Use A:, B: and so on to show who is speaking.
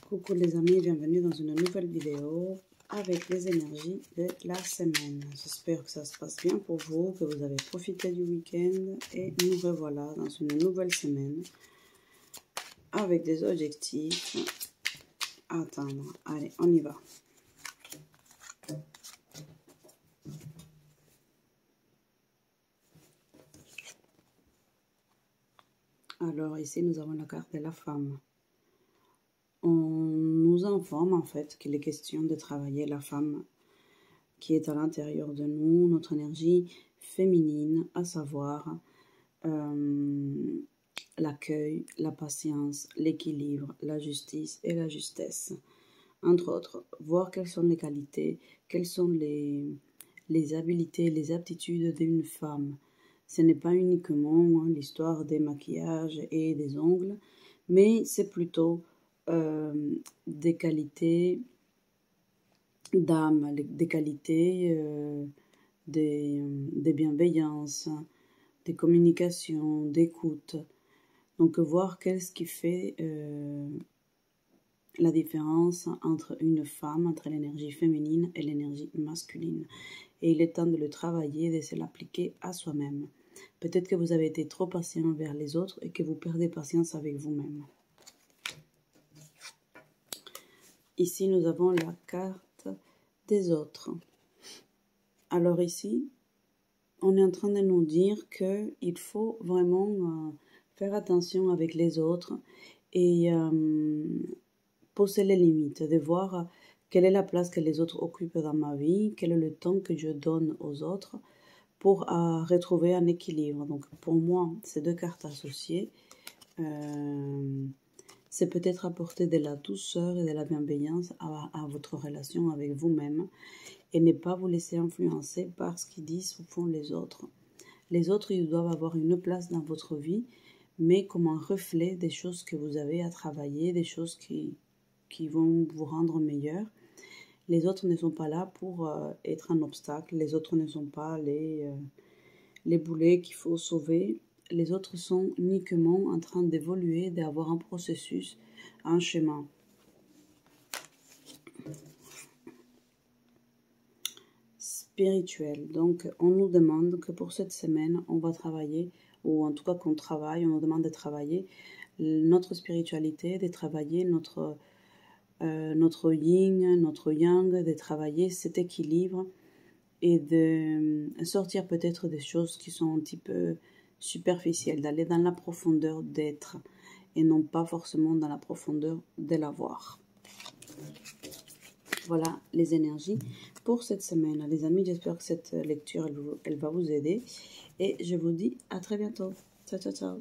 A: Coucou les amis, bienvenue dans une nouvelle vidéo avec les énergies de la semaine. J'espère que ça se passe bien pour vous, que vous avez profité du week-end et nous revoilà dans une nouvelle semaine avec des objectifs à atteindre. Allez, on y va. Alors ici nous avons la carte de la femme. On nous informe en fait qu'il est question de travailler la femme qui est à l'intérieur de nous, notre énergie féminine, à savoir l'accueil, la patience, l'équilibre, la justice et la justesse. Entre autres, voir quelles sont les qualités, quelles sont les habiletés, les aptitudes d'une femme. Ce n'est pas uniquement l'histoire des maquillages et des ongles, mais c'est plutôt des qualités d'âme, des qualités des bienveillances, des communications, d'écoute. Donc voir qu'est-ce qui fait la différence entre une femme, entre l'énergie féminine et l'énergie masculine. Et il est temps de le travailler, de se l'appliquer à soi-même. Peut-être que vous avez été trop patient envers les autres et que vous perdez patience avec vous-même. Ici, nous avons la carte des autres. Alors ici, on est en train de nous dire qu'il faut vraiment faire attention avec les autres et poser les limites, de voir quelle est la place que les autres occupent dans ma vie, quel est le temps que je donne aux autres pour retrouver un équilibre. Donc pour moi, ces deux cartes associées, c'est peut-être apporter de la douceur et de la bienveillance à votre relation avec vous-même et ne pas vous laisser influencer par ce qu'ils disent ou font les autres. Les autres, ils doivent avoir une place dans votre vie, mais comme un reflet des choses que vous avez à travailler, des choses qui vont vous rendre meilleur. Les autres ne sont pas là pour être un obstacle, les autres ne sont pas les boulets qu'il faut sauver. Les autres sont uniquement en train d'évoluer, d'avoir un processus, un chemin. Spirituel. Donc, on nous demande que pour cette semaine, on va travailler, ou en tout cas qu'on travaille, on nous demande de travailler notre spiritualité, de travailler notre yin, notre yang, de travailler cet équilibre et de sortir peut-être des choses qui sont un petit peu superficielle, d'aller dans la profondeur d'être et non pas forcément dans la profondeur de l'avoir. Voilà les énergies pour cette semaine. Les amis, j'espère que cette lecture, elle va vous aider et je vous dis à très bientôt. Ciao, ciao, ciao.